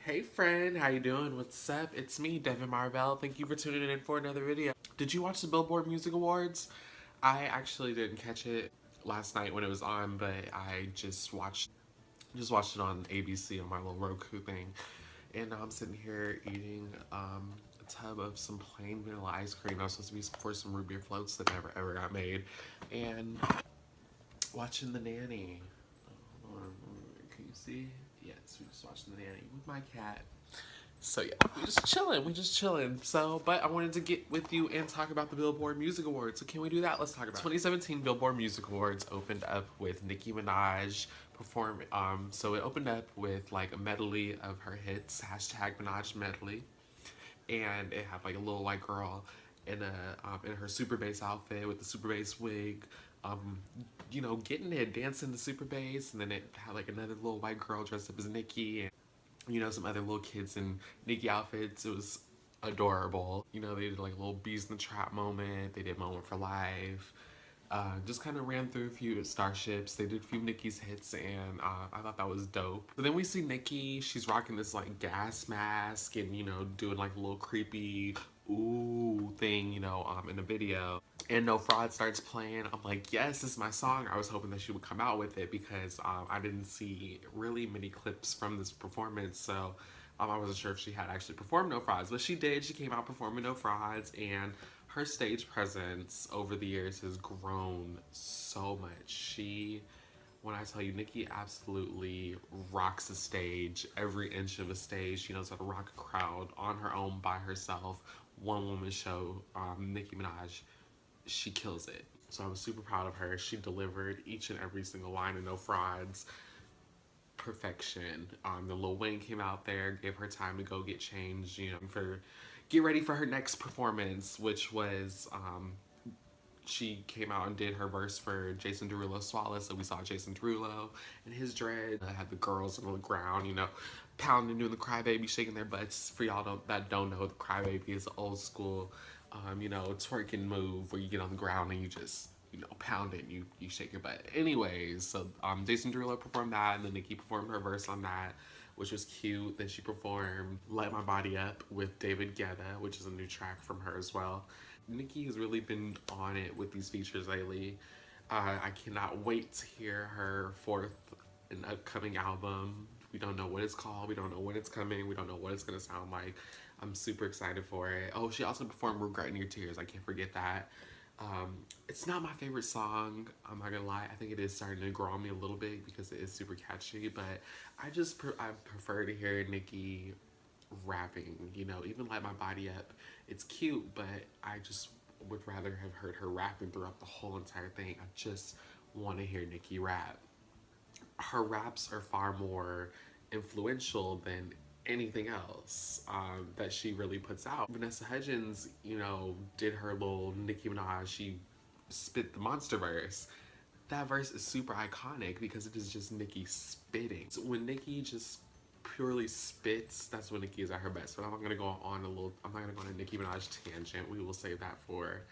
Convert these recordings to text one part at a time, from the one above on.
Hey friend, how you doing? What's up? It's me, Devin Marvell. Thank you for tuning in for another video. Did you watch the Billboard Music Awards? I actually didn't catch it last night when it was on, but I just watched it on ABC on my little Roku thing. And now I'm sitting here eating a tub of some plain vanilla ice cream. I was supposed to be for some root beer floats that never ever got made. And watching The Nanny. Hold on, can you see? Yes, we're just watching The Nanny with my cat. So yeah, we just chilling. So, but I wanted to get with you and talk about the Billboard Music Awards. So can we do that? Let's talk about it. 2017 Billboard Music Awards opened up with Nicki Minaj perform. So it opened up with like a medley of her hits, hashtag Minaj medley, and it had like a little white girl in her super bass outfit with the super bass wig, getting it, dancing the super bass, and then it had like another little white girl dressed up as Nicki, and some other little kids in Nicki outfits. It was adorable. They did like a little Bees in the Trap moment. They did Moment for Life. Just kind of ran through a few starships. They did a few Nicki's hits, and I thought that was dope. But then we see Nicki. She's rocking this like gas mask and doing like a little creepy ooh thing, in the video. And No Fraud starts playing. I'm like, yes, this is my song. I was hoping that she would come out with it because I didn't see really many clips from this performance, so I wasn't sure if she had actually performed No Frauds, but she did. She came out performing No Frauds, and her stage presence over the years has grown so much. When I tell you, Nicki absolutely rocks the stage, every inch of a stage. She knows how to rock a crowd on her own by herself. One woman show, Nicki Minaj, she kills it. So I was super proud of her. She delivered each and every single line of No Frauds. Perfection. The Lil Wayne came out there, gave her time to go get changed, get ready for her next performance, which was she came out and did her verse for Jason Derulo's Swallow. So we saw Jason Derulo and his dread. I had the girls on the ground, pounding, doing the crybaby, shaking their butts. For y'all that don't know, the crybaby is an old school, twerking move where you get on the ground and you just, pound it and you shake your butt. Anyways, so Jason Derulo performed that, and then Nicki performed her verse on that, which was cute. Then she performed Light My Body Up with David Guetta, which is a new track from her as well. Nicki has really been on it with these features lately. I cannot wait to hear her fourth and upcoming album. We don't know what it's called. We don't know when it's coming. We don't know what it's going to sound like. I'm super excited for it. Oh, she also performed Regret in Your Tears. I can't forget that. It's not my favorite song, I'm not gonna lie. I think it is starting to grow on me a little bit because it is super catchy, but I prefer to hear Nicki rapping, even Light My Body Up. It's cute, but I just would rather have heard her rapping throughout the whole entire thing. I just want to hear Nicki rap. Her raps are far more influential than anything else that she really puts out. Vanessa Hudgens, did her little Nicki Minaj, she spit the monster verse. That verse is super iconic because it is just Nicki spitting. So when Nicki just purely spits, that's when Nicki is at her best. But I'm not gonna go on a Nicki Minaj tangent. We will save that for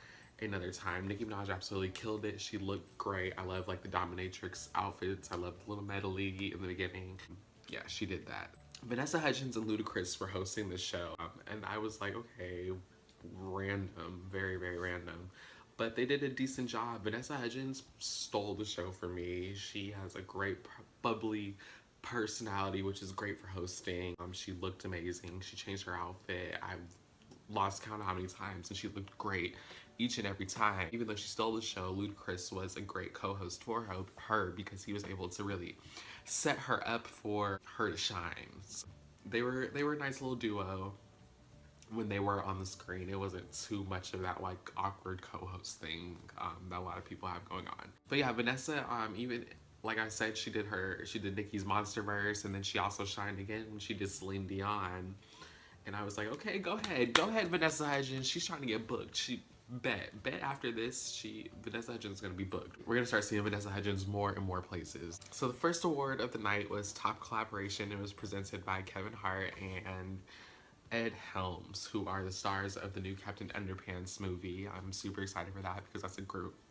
another time. Nicki Minaj absolutely killed it. She looked great. I love like the dominatrix outfits. I love the little medley in the beginning. Yeah, she did that. Vanessa Hudgens and Ludacris were hosting the show, and I was like, okay, random, very, very random. But they did a decent job. Vanessa Hudgens stole the show for me. She has a great, bubbly personality, which is great for hosting. She looked amazing. She changed her outfit. I've lost count of how many times, and she looked great each and every time. Even though she stole the show, Ludacris was a great co-host for her because he was able to really set her up for her to shine. So they were a nice little duo when they were on the screen. It wasn't too much of that like awkward co-host thing that a lot of people have going on. But yeah, Vanessa, even like I said, she did Nicki's Monster Verse, and then she also shined again when she did Celine Dion. And I was like, okay, go ahead, Vanessa Hudgens. She's trying to get booked. She bet after this, Vanessa Hudgens is gonna be booked. We're gonna start seeing Vanessa Hudgens more and more places. So the first award of the night was Top Collaboration. It was presented by Kevin Hart and Ed Helms, who are the stars of the new Captain Underpants movie. I'm super excited for that because that's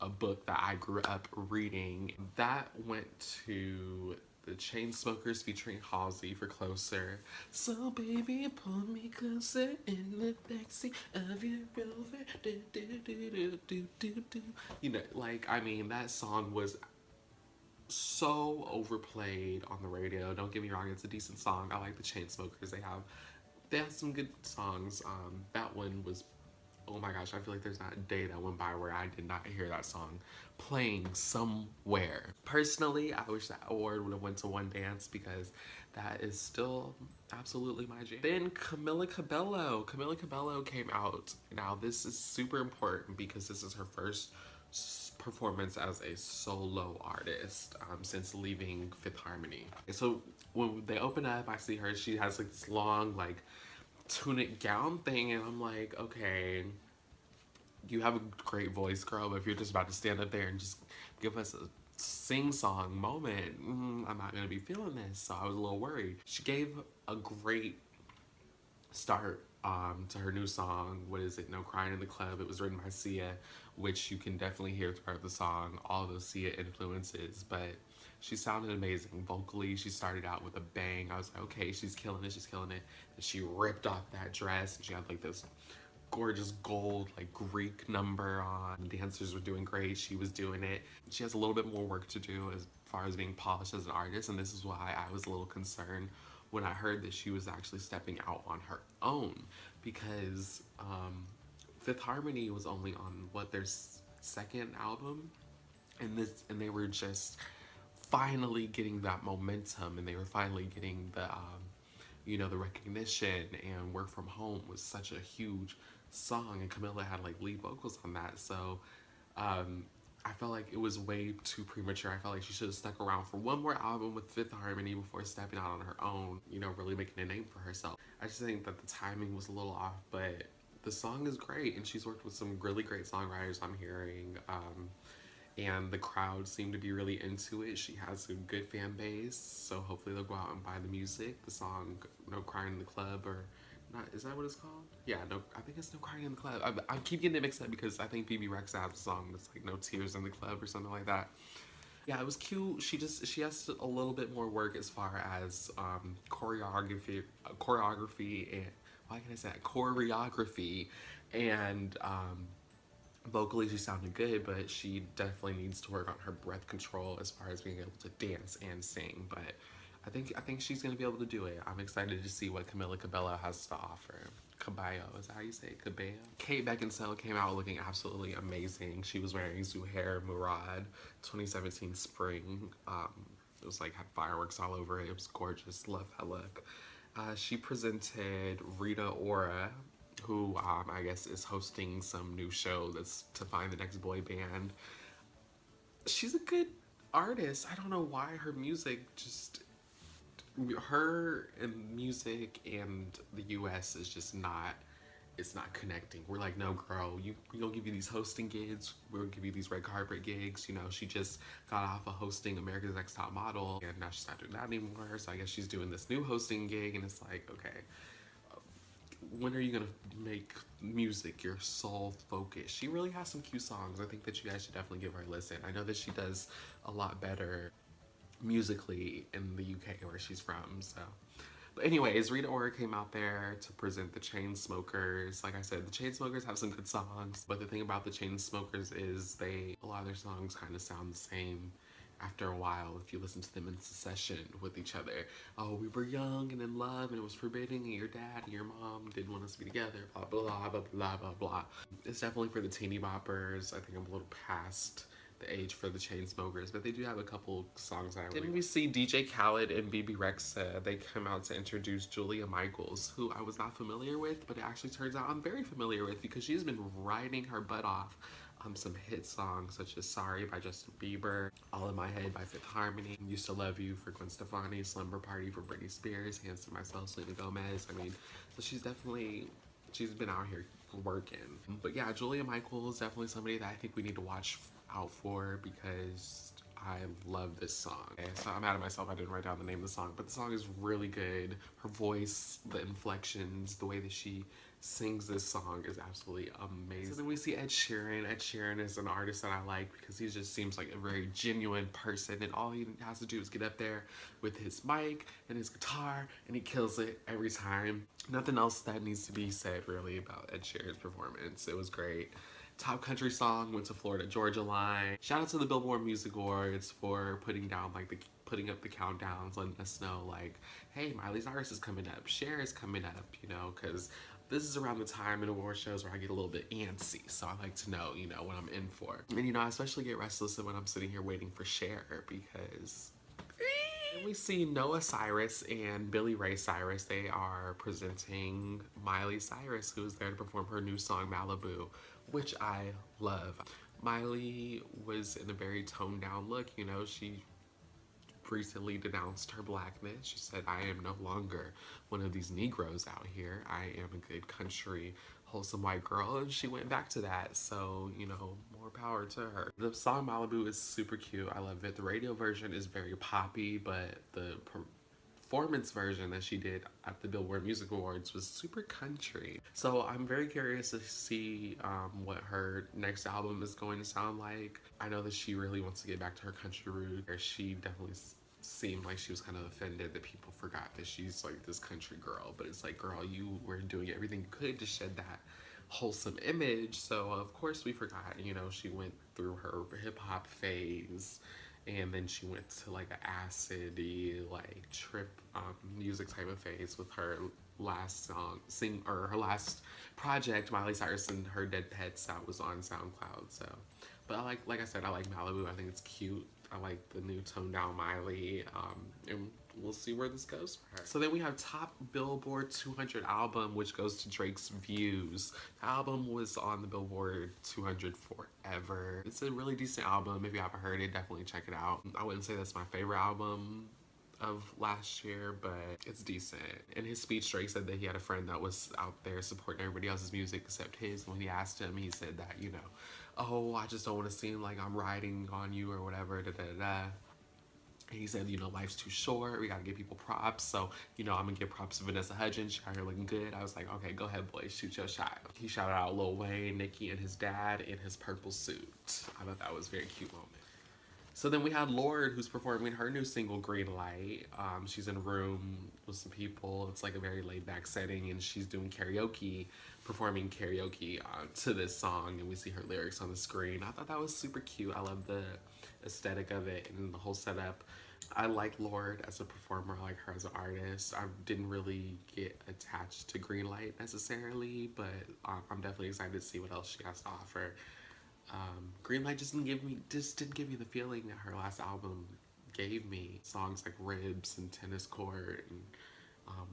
a book that I grew up reading. That went to the Chainsmokers featuring Halsey for Closer. So baby, pull me closer in the backseat of your Rover. Do, do, do, do, do, do, do. You know, like, I mean, that song was so overplayed on the radio. Don't get me wrong, it's a decent song. I like the Chainsmokers. They have some good songs. That one was, oh my gosh, I feel like there's not a day that went by where I did not hear that song playing somewhere. Personally, I wish that award would have went to One Dance because that is still absolutely my jam. Then Camila Cabello. Camila Cabello came out. Now this is super important because this is her first performance as a solo artist since leaving Fifth Harmony. So when they open up, I see her, she has like this long like tunic gown thing, and I'm like, okay, you have a great voice, girl, but if you're just about to stand up there and just give us a sing-song moment, I'm not gonna be feeling this. So I was a little worried. She gave a great start to her new song. What is it? No Crying in the Club. It was written by Sia, which you can definitely hear throughout the song, all those Sia influences, but she sounded amazing. Vocally, she started out with a bang. I was like, okay, she's killing it, she's killing it. And she ripped off that dress, and she had like this gorgeous gold, like Greek number on. The dancers were doing great, she was doing it. She has a little bit more work to do as far as being polished as an artist, and this is why I was a little concerned when I heard that she was actually stepping out on her own, because Fifth Harmony was only on what, their second album, and they were just finally getting that momentum, and they were finally getting the you know, the recognition, and Work From Home was such a huge song, and Camila had like lead vocals on that. So I felt like it was way too premature. I felt like she should have stuck around for one more album with Fifth Harmony before stepping out on her own, you know, really making a name for herself. I just think that the timing was a little off, but the song is great, and she's worked with some really great songwriters I'm hearing, and the crowd seemed to be really into it. She has a good fan base, so hopefully they'll go out and buy the music. The song No Crying in the Club, or not, is that what it's called? Yeah, no, I think it's No Crying in the Club. I keep getting it mixed up because I think BB Rex has a song that's like No Tears in the Club or something like that. Yeah, it was cute. She has a little bit more work as far as choreography, and why can I say that? Choreography, and vocally she sounded good, but she definitely needs to work on her breath control as far as being able to dance and sing. But I think she's gonna be able to do it. I'm excited to see what Camila Cabello has to offer. Caballo, is that how you say it? Caballo? Kate Beckinsale came out looking absolutely amazing. She was wearing Zuhair Murad 2017 spring. It was like, had fireworks all over it. It was gorgeous. Love that look. She presented Rita Ora, who I guess is hosting some new show that's to find the next boy band. She's a good artist. I don't know why her music just, her and music and the US is just not, it's not connecting. We're like, no girl, we don't give you these hosting gigs, we're gonna give you these red carpet gigs. You know, she just got off of hosting America's Next Top Model, and now she's not doing that anymore, so I guess she's doing this new hosting gig, and it's like, okay, when are you gonna make music your sole focus? She really has some cute songs. I think that you guys should definitely give her a listen. I know that she does a lot better musically in the UK where she's from, so. But anyways, Rita Ora came out there to present the Chainsmokers. Like I said, the Chainsmokers have some good songs, but the thing about the Chainsmokers is a lot of their songs kind of sound the same after a while if you listen to them in succession with each other. Oh, we were young and in love and it was forbidden, and your dad and your mom didn't want us to be together, blah, blah, blah, blah, blah, blah. It's definitely for the teeny boppers. I think I'm a little past the age for the Chainsmokers, but they do have a couple songs that I really like. Then we see DJ Khaled and BB Rexa. They come out to introduce Julia Michaels, who I was not familiar with, but it actually turns out I'm very familiar with because she's been riding her butt off some hit songs such as Sorry by Justin Bieber, All in My Head by Fifth Harmony, Used to Love You for Gwen Stefani, Slumber Party for Britney Spears, Hands to Myself, Selena Gomez. I mean, so she's been out here working. But yeah, Julia Michaels is definitely somebody that I think we need to watch out for because I love this song. Okay, so I'm mad at myself I didn't write down the name of the song, but the song is really good. Her voice, the inflections, the way that she sings this song is absolutely amazing. So then we see Ed Sheeran. Ed Sheeran is an artist that I like because he just seems like a very genuine person, and all he has to do is get up there with his mic and his guitar and he kills it every time. Nothing else that needs to be said really about Ed Sheeran's performance. It was great. Top country song went to Florida Georgia Line. Shout out to the Billboard Music Awards for putting up the countdowns, letting us know like, hey, Miley Cyrus is coming up, Cher is coming up, you know, because this is around the time in award shows where I get a little bit antsy, so I like to know, you know, what I'm in for. And, you know, I especially get restless when I'm sitting here waiting for Cher because... And we see Noah Cyrus and Billy Ray Cyrus. They are presenting Miley Cyrus, who is there to perform her new song, Malibu, which I love. Miley was in a very toned down look, you know, she recently denounced her blackness. She said, I am no longer one of these Negroes out here. I am a good country, wholesome white girl, and she went back to that. So, you know, more power to her. The song Malibu is super cute. I love it. The radio version is very poppy, but the performance version that she did at the Billboard Music Awards was super country. So I'm very curious to see what her next album is going to sound like. I know that she really wants to get back to her country roots. She definitely seemed like she was kind of offended that people forgot that she's like this country girl, but it's like, girl, you were doing everything you could to shed that wholesome image, so of course we forgot. You know, she went through her hip-hop phase, and then she went to like an acid-y, like trip music type of phase with her last song, her last project, Miley Cyrus and Her Dead Pets, that was on SoundCloud. So, but I like I said, I like Malibu. I think it's cute. I like the new toned down Miley, and we'll see where this goes for her. So then we have top Billboard 200 album, which goes to Drake's Views. The album was on the Billboard 200 forever. It's a really decent album. If you haven't heard it, definitely check it out. I wouldn't say that's my favorite album of last year, but it's decent. In his speech, Drake said that he had a friend that was out there supporting everybody else's music except his. When he asked him, he said that, you know, oh, I just don't want to seem like I'm riding on you or whatever, da da da. And he said, you know, life's too short, we gotta give people props. So, you know, I'm gonna give props to Vanessa Hudgens. She out here looking good. I was like, okay, go ahead, boy, shoot your shot. He shouted out Lil Wayne, Nicki, and his dad in his purple suit. I thought that was a very cute moment. So then we had Lorde, who's performing her new single, Green Light. She's in a room with some people. It's like a very laid back setting, and she's doing karaoke, performing karaoke to this song, and we see her lyrics on the screen. I thought that was super cute. I love the aesthetic of it and the whole setup. I like Lorde as a performer. I like her as an artist. I didn't really get attached to Green Light necessarily, but I'm definitely excited to see what else she has to offer. Green Light just didn't give me the feeling that her last album gave me. Songs like Ribs and Tennis Court and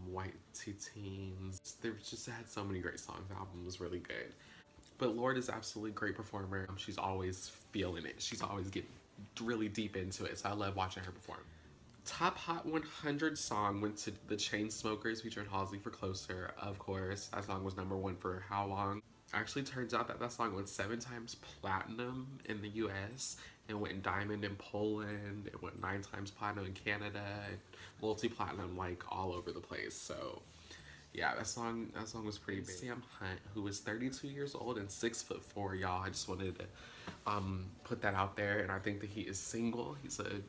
White Teens. They just had so many great songs. The album was really good. But Lorde is absolutely a great performer. She's always feeling it. She's always getting really deep into it. So I love watching her perform. Top Hot 100 song went to the Chainsmokers featuring Halsey for Closer. Of course, that song was #1 for how long? Actually turns out that that song went 7 times platinum in the US and went diamond in Poland. It went 9 times platinum in Canada, multi-platinum like all over the place. So yeah, that song was pretty big. Sam Hunt, who is 32 years old and 6'4", y'all. I just wanted to put that out there, and I think that he is single. He's a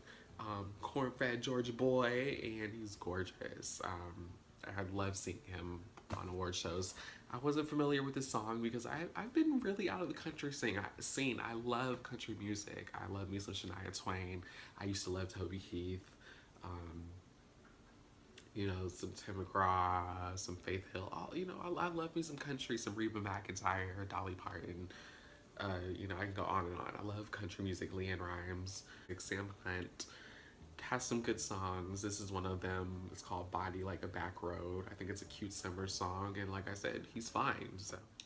corn-fed Georgia boy, and he's gorgeous. I love seeing him on award shows. I wasn't familiar with this song because I've been really out of the country scene. I love country music. I love me some Shania Twain. I used to love Toby Keith. You know, some Tim McGraw, some Faith Hill. You know, I love me some country, some Reba McEntire, Dolly Parton. You know, I can go on and on. I love country music. LeAnn Rimes, Sam Hunt has some good songs. This is one of them. It's called Body Like a Back Road. I think it's a cute summer song, and like I said, he's fine.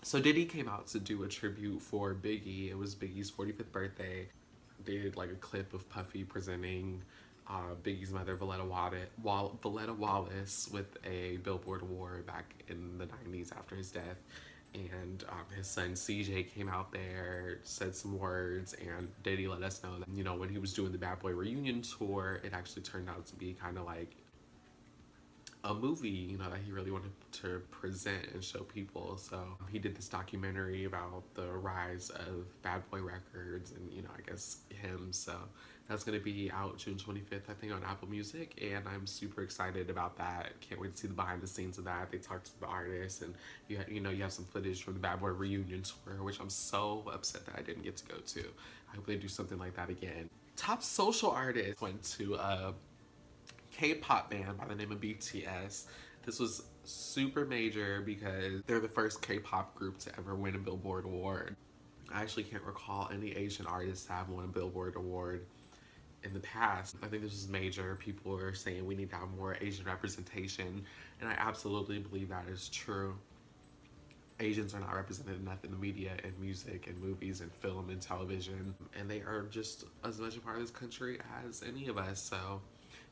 So Diddy came out to do a tribute for Biggie. It was Biggie's 45th birthday. They did like a clip of Puffy presenting Biggie's mother, Valletta Wallace, with a Billboard award back in the 90s after his death. and his son CJ came out there, said some words, and Diddy let us know that, you know, when he was doing the Bad Boy reunion tour, it actually turned out to be kind of like a movie, you know, that he really wanted to present and show people. So he did this documentary about the rise of Bad Boy Records and, you know, I guess him. So that's going to be out June 25th, I think, on Apple Music, and I'm super excited about that. Can't wait to see the behind the scenes of that. They talked to the artists, and you have some footage from the Bad Boy reunion tour, which I'm so upset that I didn't get to go to. I hope they do something like that again. Top social artist went to K-pop band by the name of BTS. This was super major because they're the first K-pop group to ever win a Billboard award. I actually can't recall any Asian artists to have won a Billboard award in the past. I think this is major. People are saying we need to have more Asian representation, and I absolutely believe that is true. Asians are not represented enough in the media and music and movies and film and television, and they are just as much a part of this country as any of us. So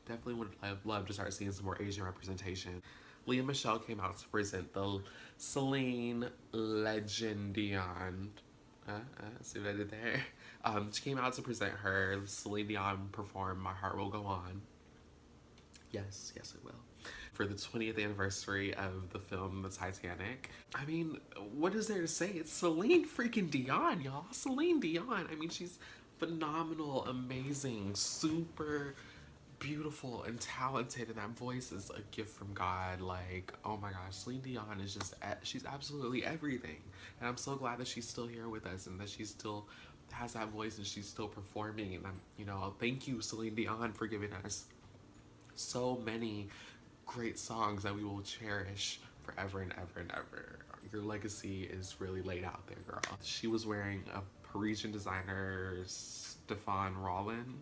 definitely would love to start seeing some more Asian representation. Leah Michelle came out to present the Celine Legendion. See what I did there? She came out to present her. Celine Dion performed My Heart Will Go On. Yes, it will. For the 20th anniversary of the film The Titanic. I mean, what is there to say? It's Celine freaking Dion, y'all. Celine Dion. I mean, she's phenomenal, amazing, super beautiful and talented, and that voice is a gift from God. Like, oh my gosh, Celine Dion is just, she's absolutely everything. And I'm so glad that she's still here with us and that she still has that voice and she's still performing. And I'm, you know, thank you, Celine Dion, for giving us so many great songs that we will cherish forever and ever and ever. Your legacy is really laid out there, girl. She was wearing a Parisian designer, Stefan Rollin.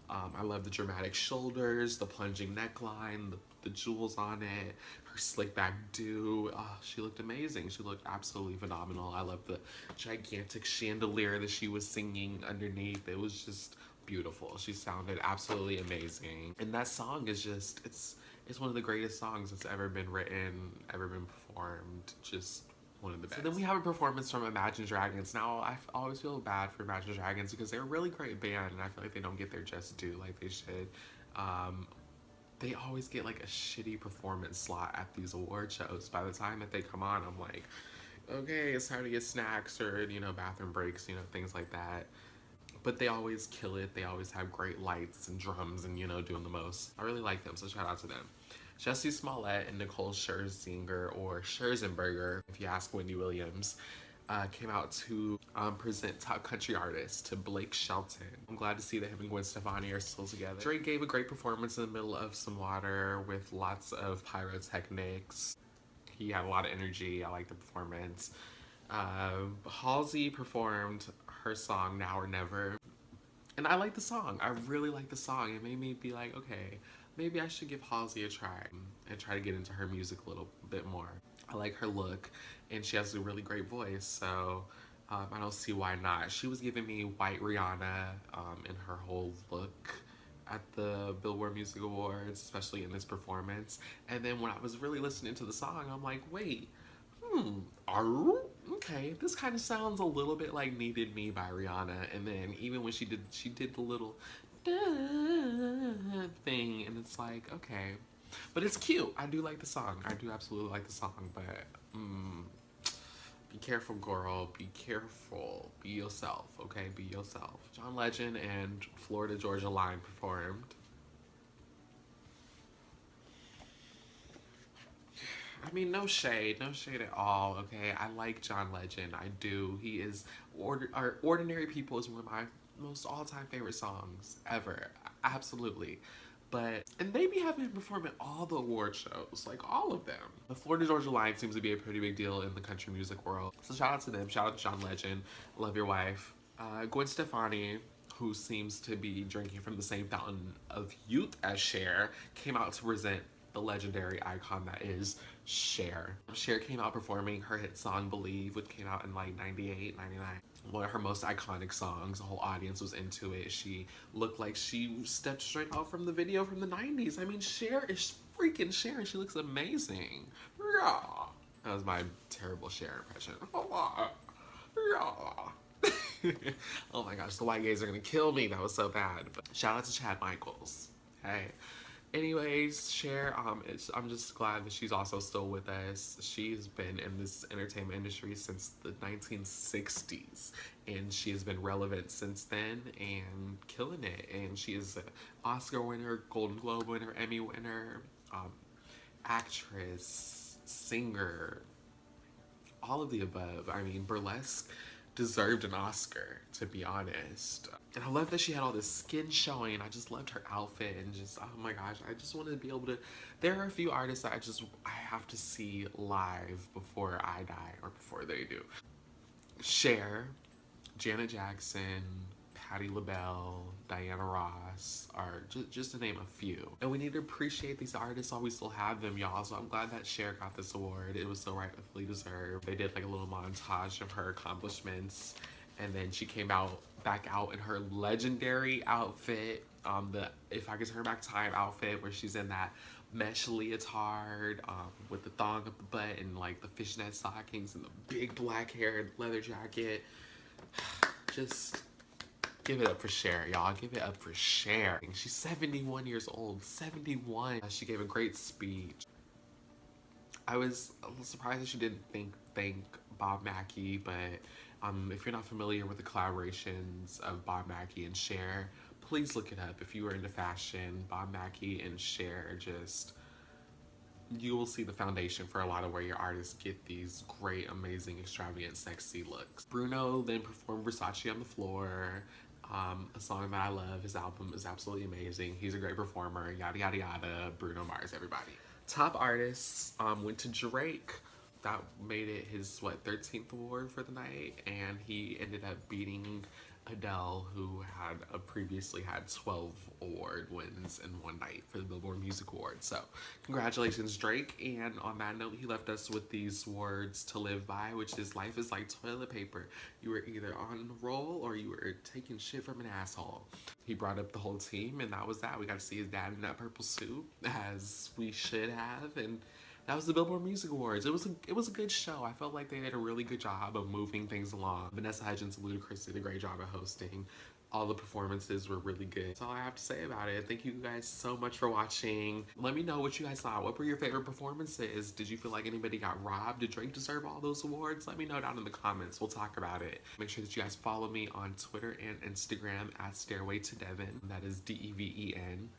I love the dramatic shoulders, the plunging neckline, the jewels on it, her slick back do. She looked amazing. She looked absolutely phenomenal. I love the gigantic chandelier that she was singing underneath. It was just beautiful. She sounded absolutely amazing. And that song is just, it's one of the greatest songs that's ever been written, ever been performed. Just one of the best. So then we have a performance from Imagine Dragons. Now, I always feel bad for Imagine Dragons because they're a really great band, and I feel like they don't get their just due like they should. They always get like a shitty performance slot at these award shows. By the time that they come on, I'm like, okay, it's time to get snacks or, you know, bathroom breaks, you know, things like that. But they always kill it. They always have great lights and drums and, you know, doing the most. I really like them, so shout out to them. Jussie Smollett and Nicole Scherzinger, or Scherzenberger, if you ask Wendy Williams, came out to present Top Country Artist to Blake Shelton. I'm glad to see that him and Gwen Stefani are still together. Drake gave a great performance in the middle of some water with lots of pyrotechnics. He had a lot of energy. I like the performance. Halsey performed her song Now or Never, and I like the song. I really like the song. It made me be like, okay, maybe I should give Halsey a try and try to get into her music a little bit more. I like her look, and she has a really great voice, so I don't see why not. She was giving me white Rihanna in her whole look at the Billboard Music Awards, especially in this performance. And then when I was really listening to the song, I'm like, wait, okay, this kind of sounds a little bit like Needed Me by Rihanna. And then even when she did the little thing, and it's like, okay, but it's cute. I do like the song. I do absolutely like the song, but be careful, girl. Be careful. Be yourself, okay? Be yourself. John Legend and Florida Georgia Line performed. I mean, no shade at all, okay? I like John Legend, I do. He is, Ordinary People is one of my most all-time favorite songs ever, absolutely. And they be having him perform at all the award shows, like all of them. The Florida Georgia Line seems to be a pretty big deal in the country music world. So shout out to them, shout out to John Legend, love your wife. Gwen Stefani, who seems to be drinking from the same fountain of youth as Cher, came out to present the legendary icon that is Cher. Cher came out performing her hit song Believe, which came out in like 98, 99. One of her most iconic songs. The whole audience was into it. She looked like she stepped straight out from the video from the 90s. I mean, Cher is freaking Cher. She looks amazing. Yeah. That was my terrible Cher impression. Yeah. Oh my gosh, the white gays are gonna kill me. That was so bad. But shout out to Chad Michaels. Hey. Anyways, Cher, I'm just glad that she's also still with us. She's been in this entertainment industry since the 1960s, and she has been relevant since then and killing it. And she is an Oscar winner, Golden Globe winner, Emmy winner, actress, singer, all of the above. I mean, Burlesque deserved an Oscar, to be honest. And I love that she had all this skin showing. I just loved her outfit and just, oh my gosh, I just wanted to be able to. There are a few artists that I have to see live before I die or before they do. Cher, Janet Jackson, Patti LaBelle, Diana Ross are just to name a few. And we need to appreciate these artists while we still have them, y'all. So I'm glad that Cher got this award. It was so rightfully deserved. They did like a little montage of her accomplishments, and then she came back out in her legendary outfit, the If I Could Turn Back Time outfit, where she's in that mesh leotard with the thong up the butt and like the fishnet stockings and the big black hair leather jacket. Just give it up for Cher, y'all. Give it up for Cher. She's 71 years old. 71. She gave a great speech. I was a little surprised that she didn't thank Bob Mackie, but if you're not familiar with the collaborations of Bob Mackie and Cher, please look it up. If you are into fashion, Bob Mackie and Cher just, you will see the foundation for a lot of where your artists get these great, amazing, extravagant, sexy looks. Bruno then performed Versace on the Floor, a song that I love. His album is absolutely amazing. He's a great performer, yada, yada, yada. Bruno Mars, everybody. Top artists went to Drake. That made it his, 13th award for the night, and he ended up beating Adele, who had previously had 12 award wins in one night for the Billboard Music Awards. So congratulations, Drake. And on that note, he left us with these words to live by, which is, life is like toilet paper. You were either on a roll or you were taking shit from an asshole. He brought up the whole team, and that was that. We got to see his dad in that purple suit, as we should have. And that was the Billboard Music Awards. It was a good show. I felt like they did a really good job of moving things along. Vanessa Hudgens and Ludacris did a great job at hosting. All the performances were really good. That's all I have to say about it. Thank you guys so much for watching. Let me know what you guys thought. What were your favorite performances? Did you feel like anybody got robbed? Did Drake deserve all those awards? Let me know down in the comments. We'll talk about it. Make sure that you guys follow me on Twitter and Instagram at Stairway to Devin. That is DEVEN.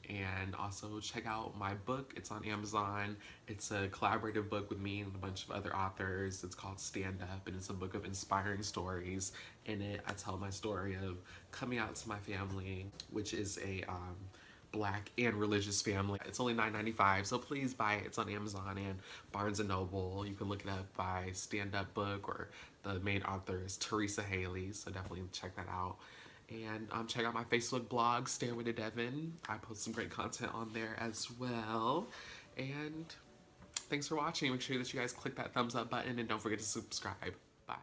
And also check out my book. It's on Amazon. It's a collaborative book with me and a bunch of other authors. It's called Stand Up, and it's a book of inspiring stories. In it, I tell my story of coming out to my family, which is a Black and religious family. It's only $9.95, so please buy it. It's on Amazon and Barnes & Noble. You can look it up by Stand Up Book, or the main author is Teresa Haley, so definitely check that out. And check out my Facebook blog, Stairway to Devin. I post some great content on there as well. And thanks for watching. Make sure that you guys click that thumbs up button and don't forget to subscribe. Bye.